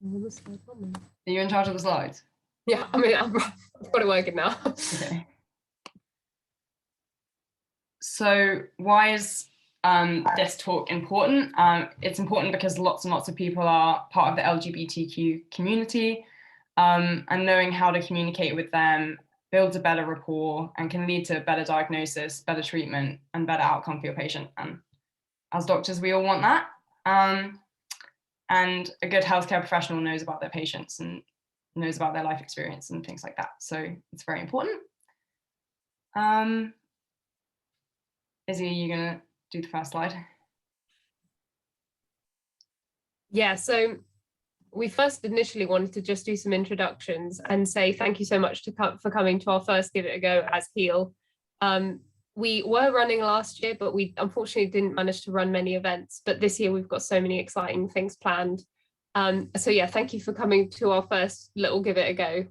Are you in charge of the slides? Yeah, I mean, I've got it working now. Okay. So why is this talk important? It's important because lots and lots of people are part of the LGBTQ community, and knowing how to communicate with them builds a better rapport and can lead to better diagnosis, better treatment, and better outcome for your patient. And as doctors, we all want that. And a good healthcare professional knows about their patients and knows about their life experience and things like that. So it's very important. Izzy, are you gonna do the first slide? Yeah, so we first initially wanted to just do some introductions and say thank you so much for coming to our first Give It a Go as HEAL. We were running last year, but we unfortunately didn't manage to run many events. But this year we've got so many exciting things planned. So yeah, thank you for coming to our first little Give It a Go.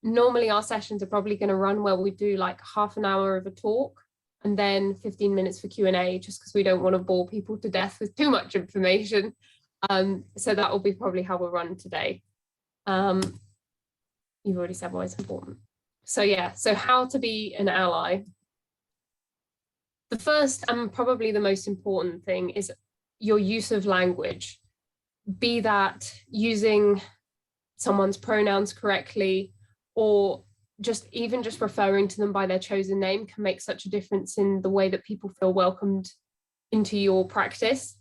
Normally our sessions are probably going to run where we do like half an hour of a talk and then 15 minutes for Q&A, just because we don't want to bore people to death with too much information. So that will be probably how we'll run today. You've already said why it's important. So yeah, so how to be an ally. The first and probably the most important thing is your use of language. Be that using someone's pronouns correctly, or just referring to them by their chosen name can make such a difference in the way that people feel welcomed into your practice.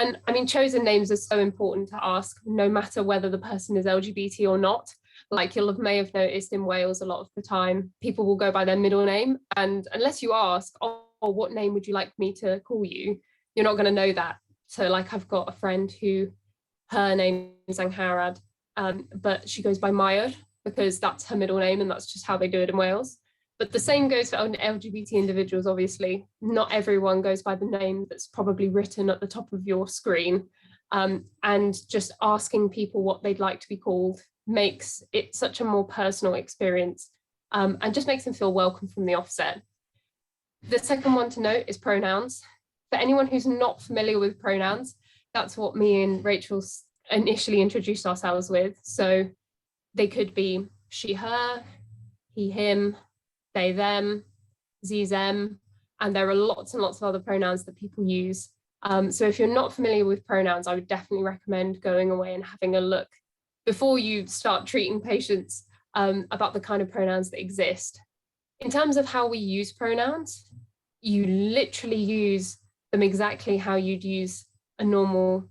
And I mean, chosen names are so important to ask, no matter whether the person is LGBT or not. Like may have noticed in Wales, a lot of the time, people will go by their middle name. And unless you ask, oh, what name would you like me to call you? You're not going to know that. So like I've got a friend who, her name is Angharad, but she goes by Maya because that's her middle name and that's just how they do it in Wales. But the same goes for LGBT individuals, obviously. Not everyone goes by the name that's probably written at the top of your screen. And just asking people what they'd like to be called makes it such a more personal experience, and just makes them feel welcome from the offset. The second one to note is pronouns. For anyone who's not familiar with pronouns, that's what me and Rachel initially introduced ourselves with. So they could be she, her, he, him, they, them, ze, them, and there are lots and lots of other pronouns that people use. So if you're not familiar with pronouns, I would definitely recommend going away and having a look before you start treating patients about the kind of pronouns that exist. In terms of how we use pronouns, you literally use them exactly how you'd use a normal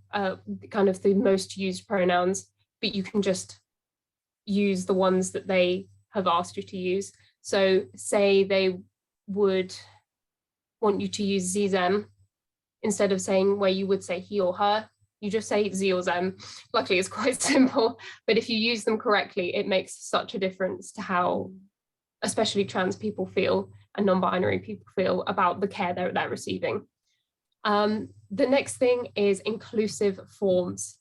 kind of the most used pronouns, but you can just use the ones that they have asked you to use. So say they would want you to use ze, them, instead of saying where you would say he or her, you just say ze or them. Luckily, it's quite simple, but if you use them correctly, it makes such a difference to how especially trans people feel and non-binary people feel about the care they're receiving. The next thing is inclusive forms.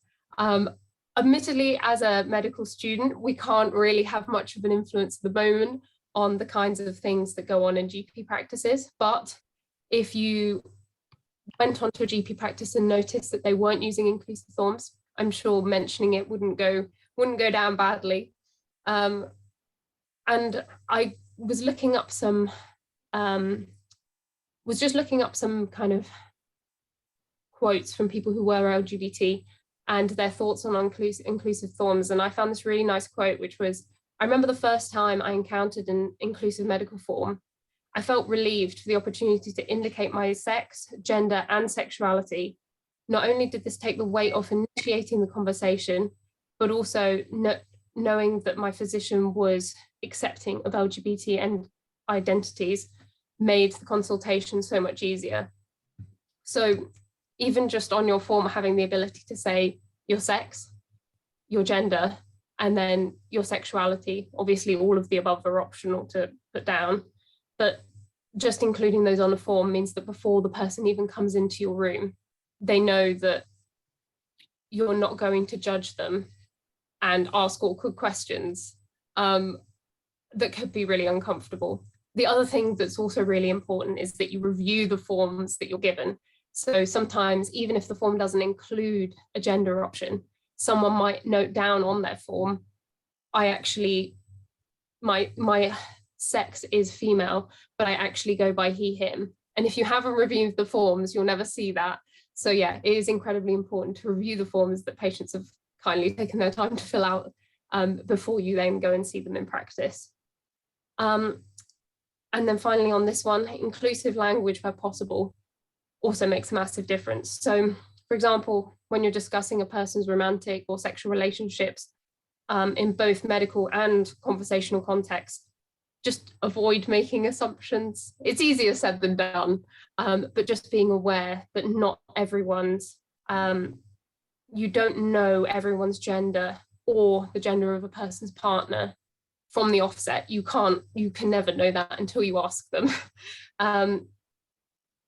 Admittedly, as a medical student, we can't really have much of an influence at the moment on the kinds of things that go on in GP practices. But if you went onto a GP practice and noticed that they weren't using inclusive forms, I'm sure mentioning it wouldn't go down badly. And I was looking up some, kind of quotes from people who were LGBT and their thoughts on inclusive forms. And I found this really nice quote, which was, I remember the first time I encountered an inclusive medical form, I felt relieved for the opportunity to indicate my sex, gender, and sexuality. Not only did this take the weight off initiating the conversation, but also knowing that my physician was accepting of LGBT and identities made the consultation so much easier. So even just on your form, having the ability to say your sex, your gender, and then your sexuality, obviously all of the above are optional to put down, but just including those on the form means that before the person even comes into your room, they know that you're not going to judge them and ask awkward questions that could be really uncomfortable. The other thing that's also really important is that you review the forms that you're given. So sometimes, even if the form doesn't include a gender option, someone might note down on their form, I actually, my sex is female, but I actually go by he, him. And if you haven't reviewed the forms, you'll never see that. So yeah, it is incredibly important to review the forms that patients have kindly taken their time to fill out before you then go and see them in practice. And then finally on this one, inclusive language where possible also makes a massive difference. So for example, when you're discussing a person's romantic or sexual relationships in both medical and conversational context, just avoid making assumptions. It's easier said than done, but just being aware that not everyone's, you don't know everyone's gender or the gender of a person's partner from the offset. You can never know that until you ask them.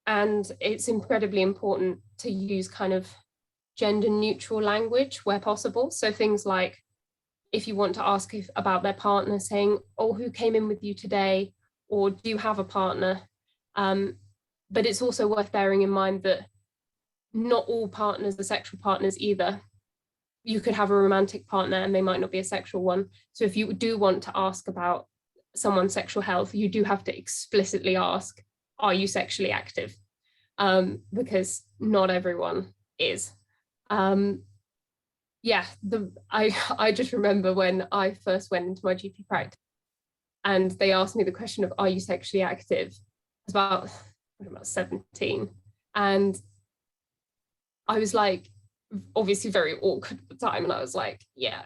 And it's incredibly important to use kind of gender neutral language where possible. So things like, if you want to ask about their partner, saying, oh, who came in with you today? Or do you have a partner? But it's also worth bearing in mind that not all partners are sexual partners either. You could have a romantic partner and they might not be a sexual one. So if you do want to ask about someone's sexual health, you do have to explicitly ask, are you sexually active? Because not everyone is. Yeah, I just remember when I first went into my GP practice and they asked me the question of, are you sexually active? I was about 17. And I was like, obviously very awkward at the time. And I was like, yeah.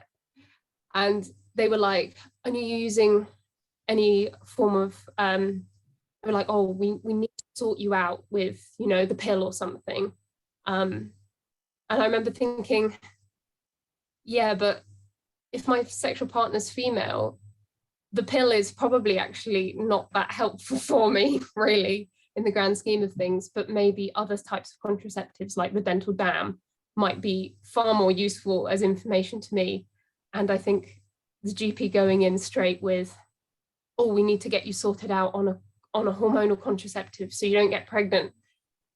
And they were like, are you using any form of, they were like, oh, we need to sort you out with, you know, the pill or something. And I remember thinking, yeah, but if my sexual partner's female, the pill is probably actually not that helpful for me, really, in the grand scheme of things, but maybe other types of contraceptives like the dental dam might be far more useful as information to me. And I think the GP going in straight with, oh, we need to get you sorted out on a hormonal contraceptive so you don't get pregnant,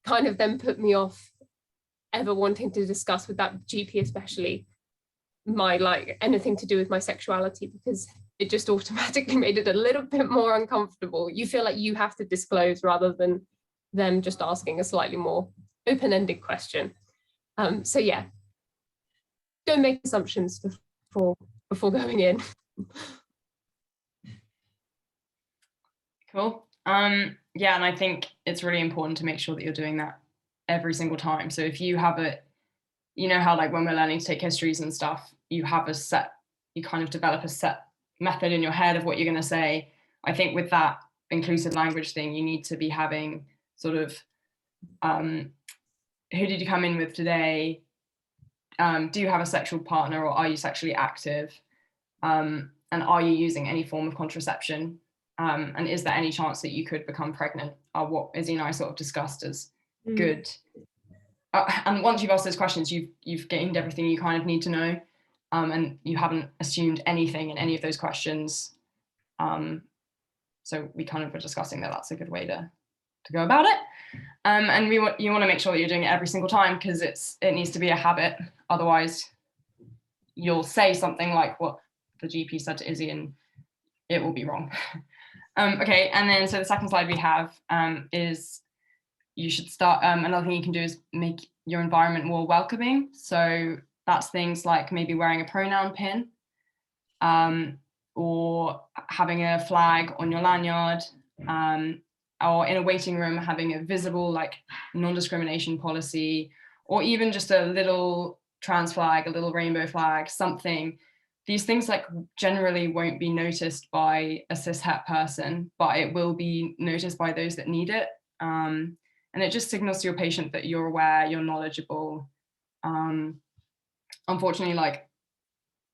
kind of then put me off ever wanting to discuss with that GP, especially my like anything to do with my sexuality, because it just automatically made it a little bit more uncomfortable. You feel like you have to disclose rather than them just asking a slightly more open-ended question. So yeah, don't make assumptions before going in. Cool. Yeah, and I think it's really important to make sure that you're doing that every single time. So if you have you know how like when we're learning to take histories and stuff, you kind of develop a set method in your head of what you're going to say. I think with that inclusive language thing, you need to be having sort of, who did you come in with today? Do you have a sexual partner or are you sexually active? And are you using any form of contraception? And is there any chance that you could become pregnant? What Izzy and I sort of discussed as good. And once you've asked those questions, you've gained everything you kind of need to know, and you haven't assumed anything in any of those questions. So we kind of were discussing that that's a good way to go about it. And you want to make sure that you're doing it every single time because it needs to be a habit. Otherwise, you'll say something like what the GP said to Izzy, and it will be wrong. Okay, and then so the second slide we have is you should start, another thing you can do is make your environment more welcoming. So that's things like maybe wearing a pronoun pin, or having a flag on your lanyard, or in a waiting room having a visible like non-discrimination policy, or even just a little trans flag, a little rainbow flag, something. These things like generally won't be noticed by a cis-het person, but it will be noticed by those that need it. And it just signals to your patient that you're aware, you're knowledgeable. Unfortunately, like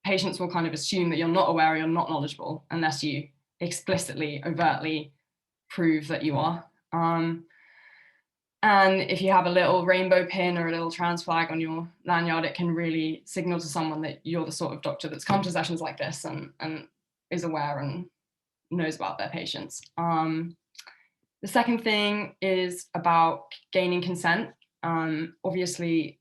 patients will kind of assume that you're not aware or you're not knowledgeable unless you explicitly, overtly prove that you are. And if you have a little rainbow pin or a little trans flag on your lanyard, it can really signal to someone that you're the sort of doctor that's come to sessions like this and is aware and knows about their patients. The second thing is about gaining consent. Obviously,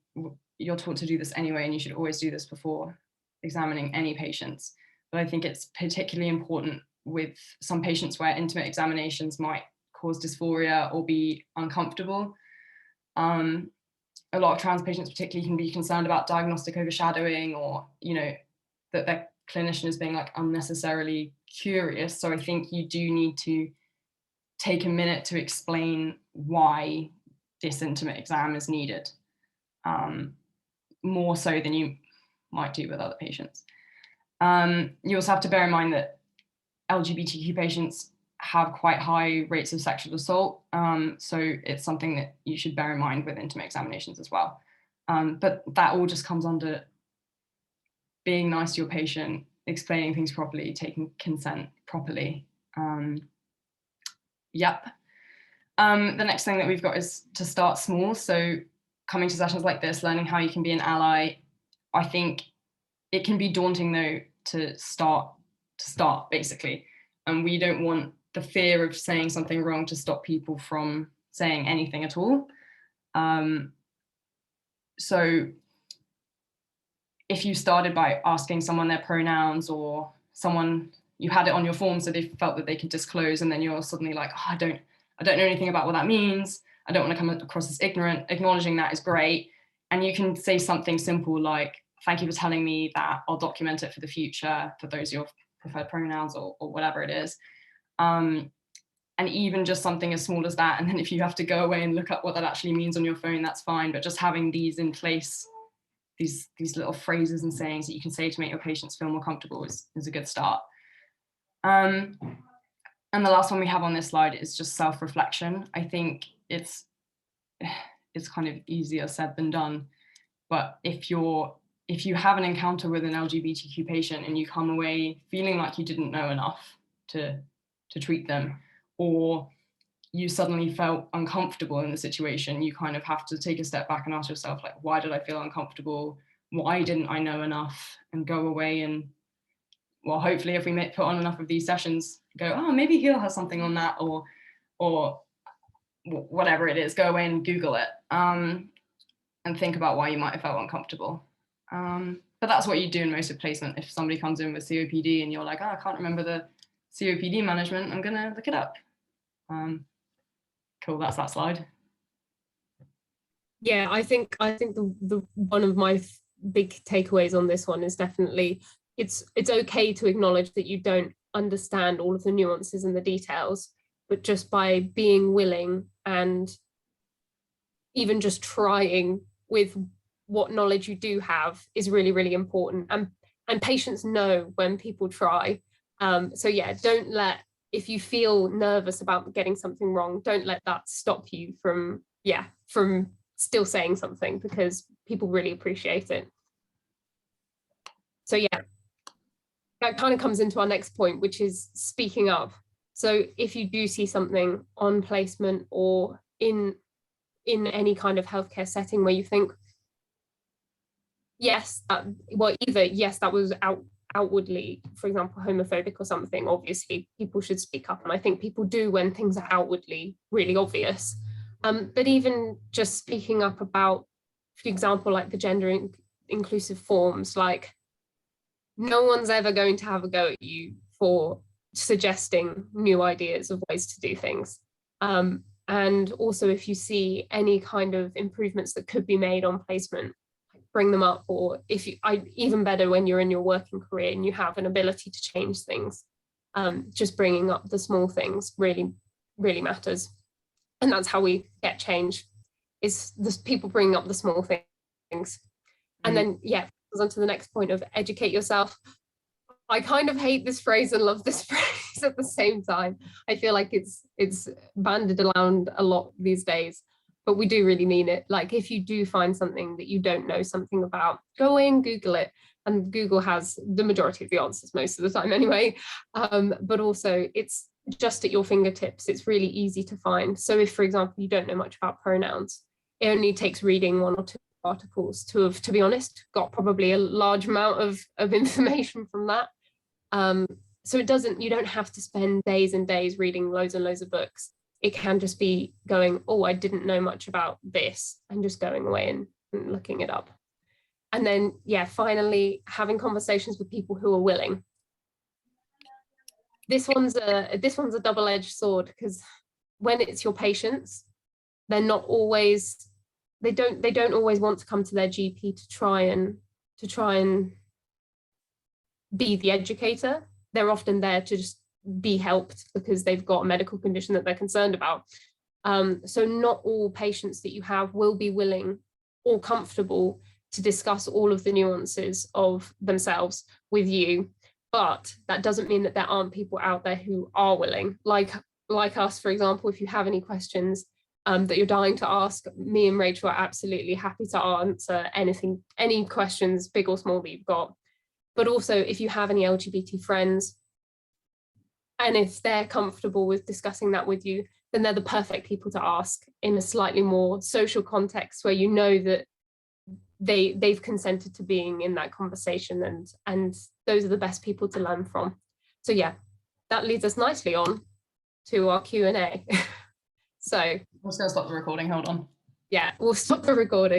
you're taught to do this anyway, and you should always do this before examining any patients. But I think it's particularly important with some patients where intimate examinations might cause dysphoria or be uncomfortable. A lot of trans patients particularly can be concerned about diagnostic overshadowing, or, that their clinician is being like unnecessarily curious. So I think you do need to take a minute to explain why this intimate exam is needed, more so than you might do with other patients. You also have to bear in mind that LGBTQ patients have quite high rates of sexual assault. So it's something that you should bear in mind with intimate examinations as well. But that all just comes under being nice to your patient, explaining things properly, taking consent properly. Yep. The next thing that we've got is to start small. So coming to sessions like this, learning how you can be an ally. I think it can be daunting though to start basically. And we don't want the fear of saying something wrong to stop people from saying anything at all. So if you started by asking someone their pronouns, or someone, you had it on your form so they felt that they could disclose, and then you're suddenly like, oh, I don't know anything about what that means, I don't want to come across as ignorant, acknowledging that is great. And you can say something simple like, thank you for telling me that, I'll document it for the future for those your preferred pronouns, or whatever it is. And even just something as small as that, and then if you have to go away and look up what that actually means on your phone, that's fine. But just having these in place, these little phrases and sayings that you can say to make your patients feel more comfortable is a good start. And the last one we have on this slide is just self-reflection. I think it's kind of easier said than done, but if you have an encounter with an LGBTQ patient and you come away feeling like you didn't know enough to treat them, or you suddenly felt uncomfortable in the situation, you kind of have to take a step back and ask yourself, like, why did I feel uncomfortable? Why didn't I know enough? And go away and, well, hopefully if we put on enough of these sessions, go, oh, maybe Heal has something on that, or whatever it is, go away and Google it, and think about why you might have felt uncomfortable. But that's what you do in most of placement. If somebody comes in with COPD and you're like, oh, I can't remember the COPD management, I'm gonna look it up. Cool, that's that slide. Yeah, I think the one of my big takeaways on this one is definitely it's okay to acknowledge that you don't understand all of the nuances and the details, but just by being willing and even just trying with what knowledge you do have is really, really important. And patients know when people try. So yeah, don't let, if you feel nervous about getting something wrong, don't let that stop you from still saying something, because people really appreciate it. So yeah, that kind of comes into our next point, which is speaking up. So if you do see something on placement or in any kind of healthcare setting where you think, yes, that was outwardly, for example, homophobic or something, obviously people should speak up. And I think people do when things are outwardly really obvious. But even just speaking up about, for example, like the gender inclusive forms, like no one's ever going to have a go at you for suggesting new ideas of ways to do things. And also if you see any kind of improvements that could be made on placement, bring them up. Or if you, even better when you're in your working career and you have an ability to change things, just bringing up the small things really, really matters. And that's how we get change, is the people bringing up the small things. And then, yeah, goes on to the next point of educate yourself. I kind of hate this phrase and love this phrase at the same time. I feel like it's bandied around a lot these days, but we do really mean it. Like if you do find something that you don't know something about, go in, Google it. And Google has the majority of the answers most of the time anyway. But also it's just at your fingertips. It's really easy to find. So if, for example, you don't know much about pronouns, it only takes reading one or two articles to have, to be honest, got probably a large amount of information from that. So you don't have to spend days and days reading loads and loads of books. It can just be going, oh, I didn't know much about this, and just going away and looking it up. And then, yeah, finally, having conversations with people who are willing. This one's a double-edged sword, because when it's your patients, they're not always, they don't always want to come to their GP to try and be the educator. They're often there to just be helped because they've got a medical condition that they're concerned about. So not all patients that you have will be willing or comfortable to discuss all of the nuances of themselves with you, but that doesn't mean that there aren't people out there who are willing, like us, for example. If you have any questions that you're dying to ask, me and Rachel are absolutely happy to answer anything, any questions, big or small, that you've got. But also, if you have any LGBT friends, and if they're comfortable with discussing that with you, then they're the perfect people to ask in a slightly more social context, where you know that they've consented to being in that conversation, and those are the best people to learn from. So yeah, that leads us nicely on to our Q&A. So I'm just going to stop the recording. Hold on. Yeah, we'll stop the recording.